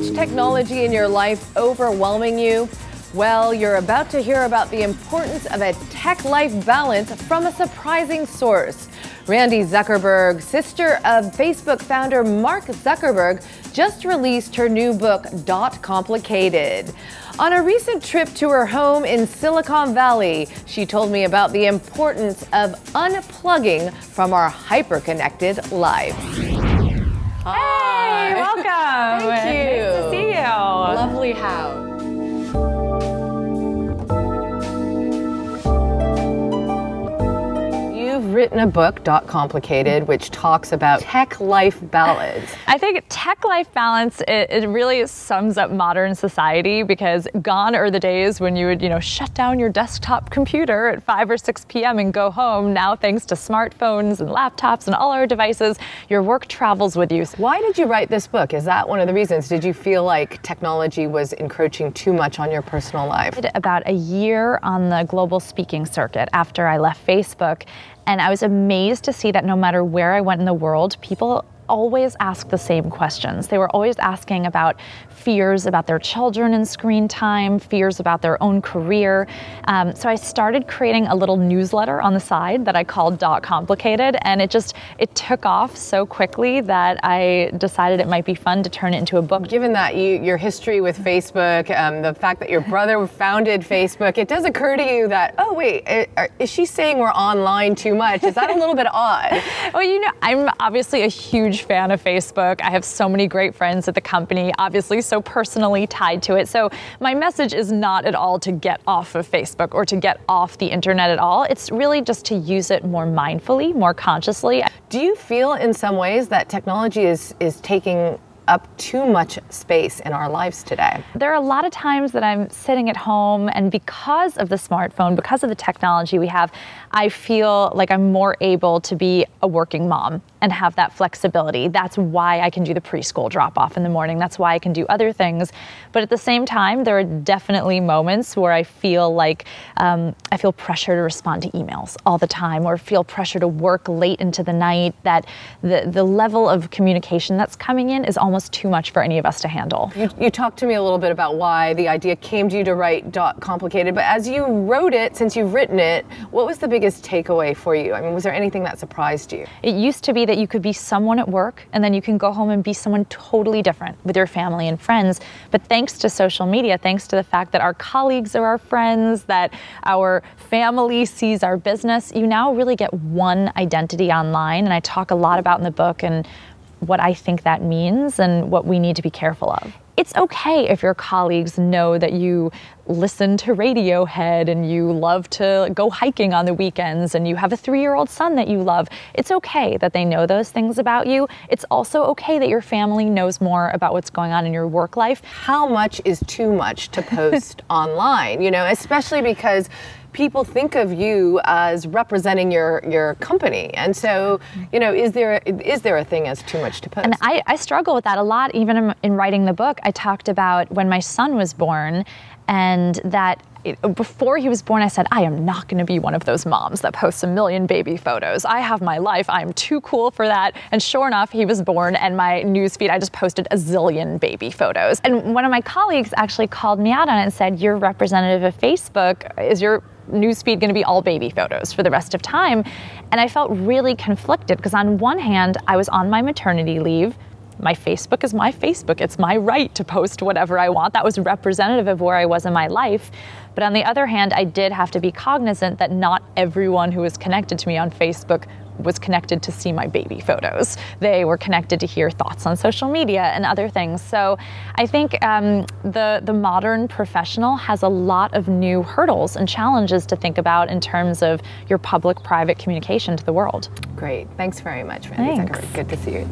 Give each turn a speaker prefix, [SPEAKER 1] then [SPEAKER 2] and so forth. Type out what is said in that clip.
[SPEAKER 1] much technology in your life overwhelming you? Well, you're about to hear about the importance of a tech-life balance from a surprising source. Randi Zuckerberg, sister of Facebook founder Mark Zuckerberg, just released her new book, Complicated. On a recent trip to her home in Silicon Valley, she told me about the importance of unplugging from our hyper-connected lives.
[SPEAKER 2] Hey, welcome.
[SPEAKER 1] Thank you.
[SPEAKER 2] Nice to see you.
[SPEAKER 1] Lovely house. You've written a book, Complicated, which talks about tech-life balance.
[SPEAKER 2] I think tech-life balance, it really sums up modern society, because gone are the days when you would, shut down your desktop computer at 5 or 6 p.m. and go home. Now, thanks to smartphones and laptops and all our devices, your work travels with you.
[SPEAKER 1] Why did you write this book? Is that one of the reasons? Did you feel like technology was encroaching too much on your personal life?
[SPEAKER 2] About a year on the global speaking circuit after I left Facebook. And I was amazed to see that no matter where I went in the world, people always ask the same questions. They were always asking about fears about their children and screen time, fears about their own career. So I started creating a little newsletter on the side that I called Complicated, and it took off so quickly that I decided it might be fun to turn it into a book.
[SPEAKER 1] Given that your history with Facebook, the fact that your brother founded Facebook, it does occur to you that, oh wait, is she saying we're online too much? Is that a little bit odd?
[SPEAKER 2] Well, I'm obviously a huge fan of Facebook. I have so many great friends at the company, obviously so personally tied to it. So my message is not at all to get off of Facebook or to get off the internet at all. It's really just to use it more mindfully, more consciously.
[SPEAKER 1] Do you feel in some ways that technology is taking up too much space in our lives today?
[SPEAKER 2] There are a lot of times that I'm sitting at home, and because of the smartphone, because of the technology we have, I feel like I'm more able to be a working mom and have that flexibility. That's why I can do the preschool drop-off in the morning. That's why I can do other things. But at the same time, there are definitely moments where I feel like I feel pressure to respond to emails all the time, or feel pressure to work late into the night, that the level of communication that's coming in is almost too much for any of us to handle.
[SPEAKER 1] You talked to me a little bit about why the idea came to you to write Complicated, but as you wrote it, since you've written it, what was the biggest takeaway for you? I mean, was there anything that surprised you?
[SPEAKER 2] It used to be that you could be someone at work and then you can go home and be someone totally different with your family and friends. But thanks to social media, thanks to the fact that our colleagues are our friends, that our family sees our business, you now really get one identity online. And I talk a lot about in the book and what I think that means and what we need to be careful of. It's okay if your colleagues know that you listen to Radiohead and you love to go hiking on the weekends and you have a 3-year-old son that you love. It's okay that they know those things about you. It's also okay that your family knows more about what's going on in your work life.
[SPEAKER 1] How much is too much to post online? Especially because people think of you as representing your company. And so, is there a thing as too much to post?
[SPEAKER 2] And I struggle with that a lot. Even in writing the book, I talked about when my son was born, and that before he was born, I said, I am not going to be one of those moms that posts a million baby photos. I have my life. I'm too cool for that. And sure enough, he was born, and my newsfeed, I just posted a zillion baby photos. And one of my colleagues actually called me out on it and said, you're representative of Facebook. Is your newsfeed going to be all baby photos for the rest of time? And I felt really conflicted, because on one hand, I was on my maternity leave. My Facebook is my Facebook. It's my right to post whatever I want. That was representative of where I was in my life. But on the other hand, I did have to be cognizant that not everyone who was connected to me on Facebook was connected to see my baby photos. They were connected to hear thoughts on social media and other things. So I think the modern professional has a lot of new hurdles and challenges to think about in terms of your public-private communication to the world.
[SPEAKER 1] Great. Thanks very much, Randi Zuckerberg. Good to see you.